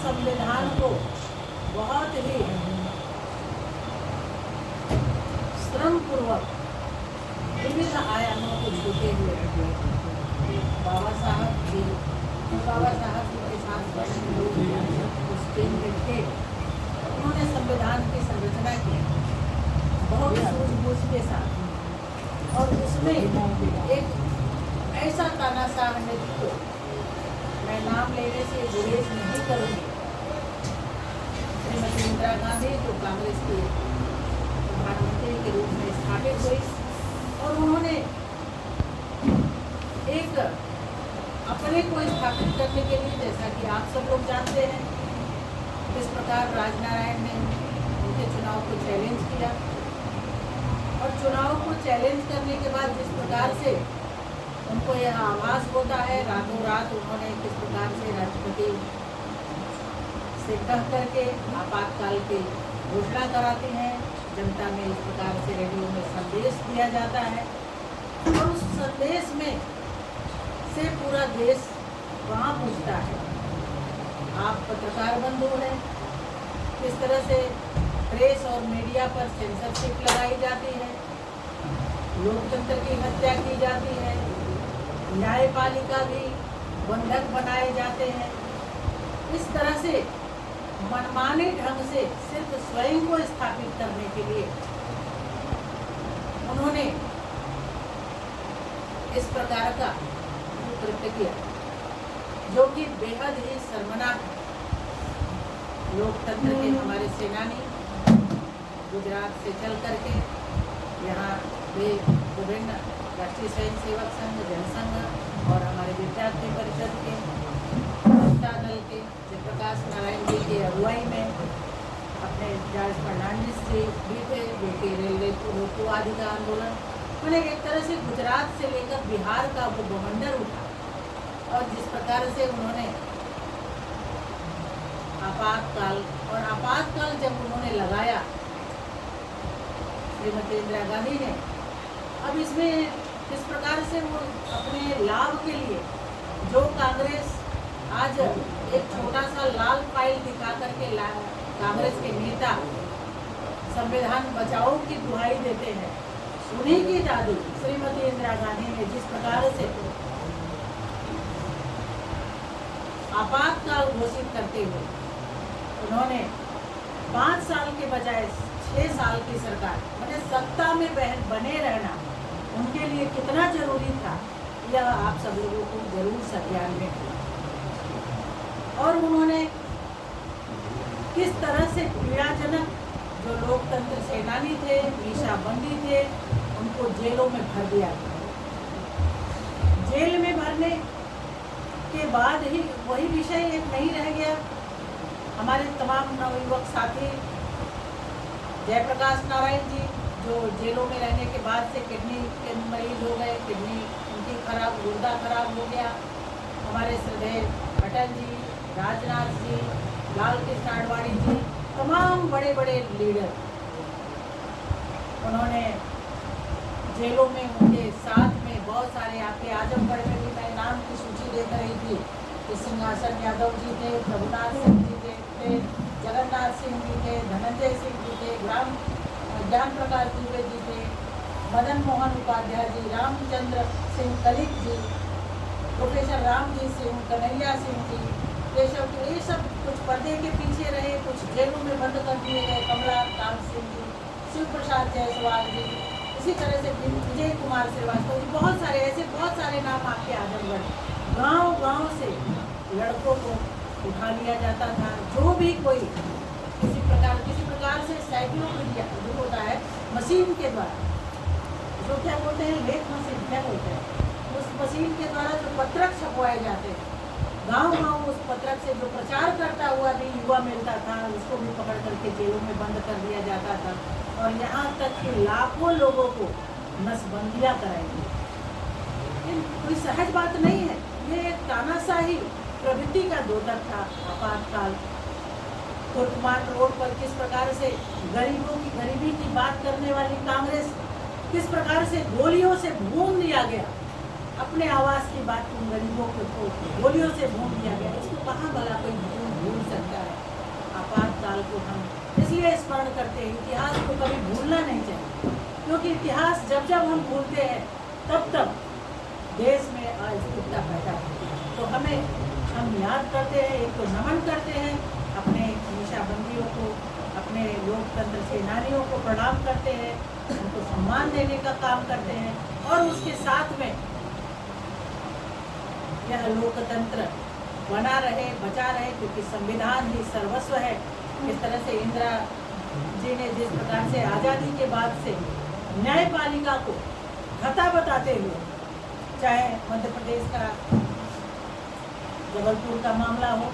संविधान को बहुत ही श्रमपूर्वक विविध आयामों को छूते हुए बाबा साहब के साथ उस टीम में थे। उन्होंने संविधान की संरचना की बहुत सूझबूझ के साथ, और उसमें एक ऐसा तानाशाह नेतृत्व, मैं नाम लेने से गुरेज नहीं करूँगी, श्रीमती इंदिरा गांधी जो कांग्रेस की प्रधानमंत्री के रूप में स्थापित हुई, और उन्होंने एक अपने को स्थापित करने के लिए, जैसा कि आप सब लोग जानते हैं, किस प्रकार राजनारायण ने उनके चुनाव को चैलेंज किया, और चुनाव को चैलेंज करने के बाद जिस प्रकार से उनको यह आभास होता है, रातों रात उन्होंने किस प्रकार से राष्ट्रपति से कह करके आपातकाल की घोषणा कराती हैं, जनता में इस प्रकार से रेडियो में संदेश दिया जाता है, और उस संदेश में से पूरा देश वहाँ पहुँचता है। आप पत्रकार बंधु हैं, किस तरह से प्रेस और मीडिया पर सेंसरशिप लगाई जाती है, लोकतंत्र की हत्या की जाती है, न्यायपालिका भी बंधक बनाए जाते हैं। इस तरह से मनमाने ढंग से सिर्फ स्वयं को स्थापित करने के लिए उन्होंने इस प्रकार का कृत्य किया, जो कि बेहद ही शर्मनाक है। लोकतंत्र के हमारे सेनानी गुजरात से चल करके यहाँ वे विभिन्न राष्ट्रीय स्वयं सेवक संघ, जनसंघ और हमारे विद्यार्थी परिषद के, जनता दल के जयप्रकाश नारायण जी की अगुवाई में अपने जॉर्ज फर्नांडिस जी भी थे, जो कि रेलवे रोकोवादी का आंदोलन, मैंने एक तरह से गुजरात से लेकर बिहार का वो बवंडर उठा, और जिस प्रकार से उन्होंने आपातकाल जब उन्होंने लगाया श्रीमती इंदिरा गांधी ने, अब इसमें किस प्रकार से वो अपने लाभ के लिए, जो कांग्रेस आज एक छोटा सा लाल फाइल दिखा करके कांग्रेस के नेता संविधान बचाओ की दुहाई देते हैं, उन्हीं की दादी श्रीमती इंदिरा गांधी ने जिस प्रकार से आपातकाल घोषित करते हुए उन्होंने 5 साल के बजाय 6 साल की सरकार, मतलब सत्ता में बने रहना उनके लिए कितना जरूरी था, यह आप सब लोगों को जरूर संज्ञान में है। और उन्होंने किस तरह से पीड़ाजनक जो लोकतंत्र सेनानी थे, मीसाबंदी थे, उनको जेलों में भर दिया गया। जेल में भरने के बाद ही वही विषय एक नहीं रह गया, हमारे तमाम नवयुवक साथी जयप्रकाश नारायण जी जो जेलों में रहने के बाद से किडनी के मरीज हो गए, किडनी उनकी खराब, गुर्दा खराब हो गया। हमारे श्रद्धेय अटल जी, राजनाथ जी, लाल कृष्ण आडवाणी जी, तमाम बड़े बड़े लीडर उन्होंने जेलों में, उनके साथ में बहुत सारे, आपके आजमगढ़ में भी मैं नाम की सूची देख रही थी कि सिंहासन यादव जी थे, प्रभुनाथ सिंह जी थे, जगन्नाथ सिंह जी थे, धनंजय सिंह जी थे, ज्ञान प्रकाश दुबे जी थे, मदन मोहन उपाध्याय जी, रामचंद्र सिंह कलिक जी, प्रोफेसर रामजी सिंह, कन्हैया सिंह जी, केशव जी, ये सब कुछ पर्दे के पीछे रहे, कुछ जेलों में बंद कर दिए गए, कमला कांत सिंह जी, शिव प्रसाद जायसवाल जी, इसी तरह से विजय कुमार श्रीवास्तव जी, बहुत सारे ऐसे बहुत सारे नाम आपके आजमगढ़। गांव से लड़कों को उठा लिया जाता था, जो भी कोई किसी प्रकार से साइक्लोपीडिया जो होता है मशीन के द्वारा, जो क्या बोलते हैं, लेख मशीन क्या बोलते हैं, उस मशीन के द्वारा जो पत्रक छपवाए जाते हैं, गांव उस पत्रक से जो प्रचार करता हुआ भी युवा मिलता था, उसको भी पकड़ करके जेलों में बंद कर दिया जाता था, और यहाँ तक कि लाखों लोगों को नसबंदियाँ कराई गई। कोई सहज बात नहीं है, ये एक तानाशाही प्रवृत्ति का द्योतक था। आपातकाल तुर्कमान रोड पर किस प्रकार से गरीबों की गरीबी की बात करने वाली कांग्रेस, किस प्रकार से गोलियों से भून दिया गया, अपने आवास की बात उन गरीबों को गोलियों से भून दिया गया। इसको कहाँ भला कोई भूल सकता है। आपातकाल को हम इसलिए स्मरण करते हैं, इतिहास को कभी भूलना नहीं चाहिए, क्योंकि इतिहास जब जब हम भूलते हैं तब तब देश में अस्थिरता पैदा होती है। तो हम याद करते हैं, एक तो नमन करते हैं अपने निशाबंदियों को, अपने लोकतंत्र सेनानियों को प्रणाम करते हैं, उनको सम्मान देने का काम करते हैं, और उसके साथ में यह लोकतंत्र बना रहे, बचा रहे, क्योंकि संविधान ही सर्वस्व है। इस तरह से इंदिरा जी ने जिस प्रकार से आज़ादी के बाद से न्यायपालिका को खता बताते हुए, चाहे मध्य प्रदेश का जबलपुर का मामला हो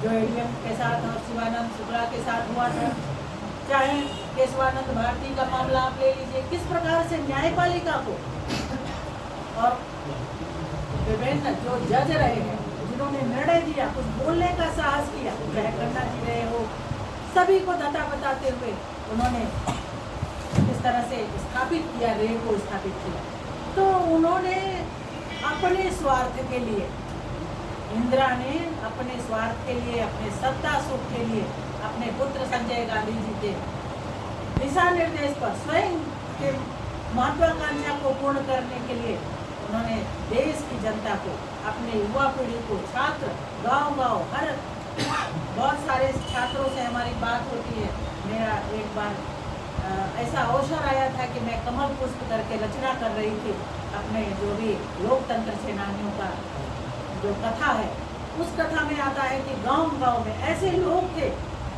जो एडीएम के साथ और शिवानंद शुक्ला के साथ हुआ था, चाहे केशवानंद भारती का मामला आप ले लीजिए, किस प्रकार से न्यायपालिका को और विभिन्न जो जज रहे हैं, जिन्होंने निर्णय दिया, कुछ बोलने का साहस किया, चाहे खन्ना जी रहे हो, सभी को धता बताते हुए उन्होंने किस तरह से स्थापित किया, रेल को स्थापित किया। तो उन्होंने अपने स्वार्थ के लिए, इंदिरा ने अपने स्वार्थ के लिए, अपने सत्ता सुख के लिए, अपने पुत्र संजय गांधी जी के दिशा निर्देश पर स्वयं के महत्वाकांक्षा को पूर्ण करने के लिए उन्होंने देश की जनता को, अपने युवा पीढ़ी को, छात्र गांव-गांव हर बहुत सारे छात्रों से हमारी बात होती है। मेरा एक बार ऐसा अवसर आया था कि मैं कमल पुष्प करके रचना कर रही थी, अपने जो भी लोकतंत्र सेनानियों का जो कथा है, उस कथा में आता है कि गांव-गांव में ऐसे लोग थे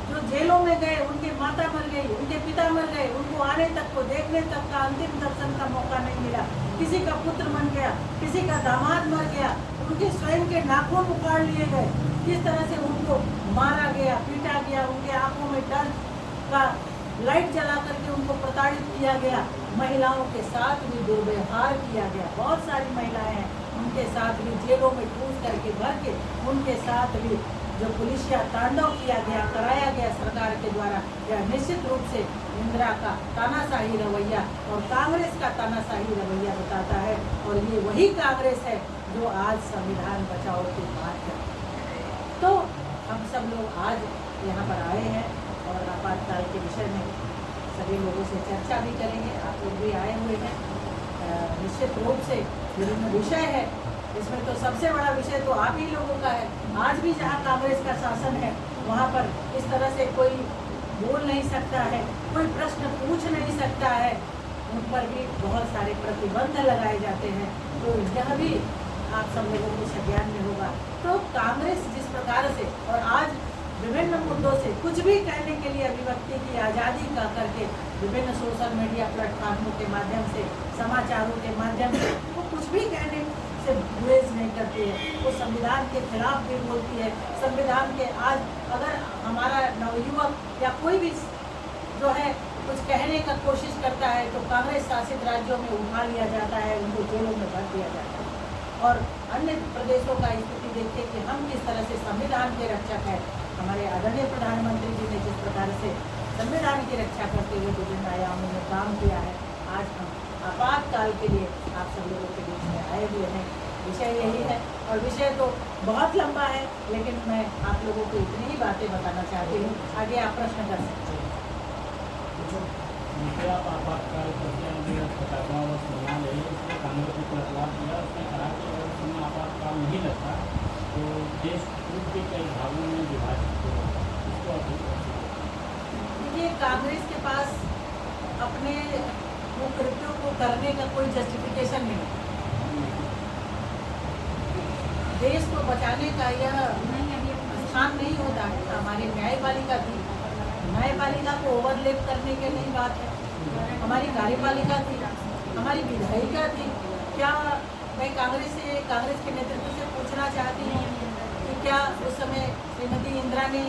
जो जेलों में गए, उनके माता मर गई, उनके पिता मर गए, उनको आने तक को, देखने तक का, अंतिम दर्शन का मौका नहीं मिला। किसी का पुत्र मर गया, किसी का दामाद मर गया, उनके स्वयं के नाखून उखाड़ लिए गए, किस तरह से उनको मारा गया, पीटा गया, उनके आंखों में डर का लाइट जला करके उनको प्रताड़ित किया गया। महिलाओं के साथ भी दुर्व्यवहार किया गया, बहुत सारी महिलाएं हैं, उनके साथ भी जेलों में ठूस करके भर के, उनके साथ भी जो पुलिसिया तांडव किया गया, कराया गया सरकार के द्वारा। यह निश्चित रूप से इंदिरा का तानाशाही रवैया और कांग्रेस का तानाशाही रवैया बताता है, और ये वही कांग्रेस है जो आज संविधान बचाओ की बात है। तो हम सब लोग आज यहाँ पर आए हैं और आपातकाल के विषय में सभी लोगों से चर्चा भी करेंगे। आप लोग भी आए हुए हैं, निश्चित रूप से विभिन्न विषय है, इसमें तो सबसे बड़ा विषय तो आप ही लोगों का है। आज भी जहाँ कांग्रेस का शासन है, वहाँ पर इस तरह से कोई बोल नहीं सकता है, कोई प्रश्न पूछ नहीं सकता है, उन पर भी बहुत सारे प्रतिबंध लगाए जाते हैं। तो यह भी आप सब लोगों को संज्ञान में होगा। तो कांग्रेस जिस प्रकार से और आज विभिन्न मुद्दों से कुछ भी कहने के लिए, अभिव्यक्ति की आज़ादी का करके विभिन्न सोशल मीडिया प्लेटफार्मों के माध्यम से, समाचारों के माध्यम से वो कुछ भी कहने से गुरेज नहीं करती है, वो संविधान के खिलाफ भी बोलती है। संविधान के आज अगर हमारा नवयुवक या कोई भी जो है कुछ कहने का कोशिश करता है तो कांग्रेस शासित राज्यों में उठा लिया जाता है, उनको जेलों में भर दिया जाता है। और अन्य प्रदेशों का स्थिति देखिए कि हम किस तरह से संविधान के रक्षक हैं। हमारे आदरणीय प्रधानमंत्री जी ने जिस प्रकार से संविधान की रक्षा करते हुए विभिन्न आयामों में काम किया है, आज हम आपातकाल के लिए आप सब लोगों के बीच में आए हुए हैं। विषय यही है, और विषय तो बहुत लंबा है, लेकिन मैं आप लोगों को इतनी ही बातें बताना चाहती हूँ। आगे आप प्रश्न कर सकते हैं। आप आपातकाल कांग्रेस ने बदलाव किया, उसने कहा कि अगर समय आपातकाल नहीं लगता तो देश टूट के कई भागों में विभाजित होगा। इसको देखिए, कांग्रेस के पास अपने कृत्यों को करने का कोई जस्टिफिकेशन नहीं है। देश को बचाने का यह स्थान नहीं होता है। हमारी न्यायपालिका थी, न्यायपालिका को ओवरलेप करने के नहीं बात है। हमारी कार्यपालिका थी, हमारी विधायिका थी। क्या मैं कांग्रेस के नेतृत्व से पूछना चाहती हूँ कि क्या उस समय श्रीमती इंदिरा ने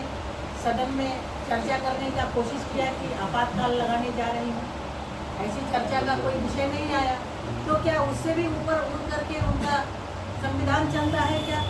सदन में चर्चा करने का कोशिश किया कि आपातकाल लगाने जा रही हूँ? ऐसी चर्चा का कोई विषय नहीं आया। तो क्या उससे भी ऊपर उठ करके उनका संविधान चलता है क्या?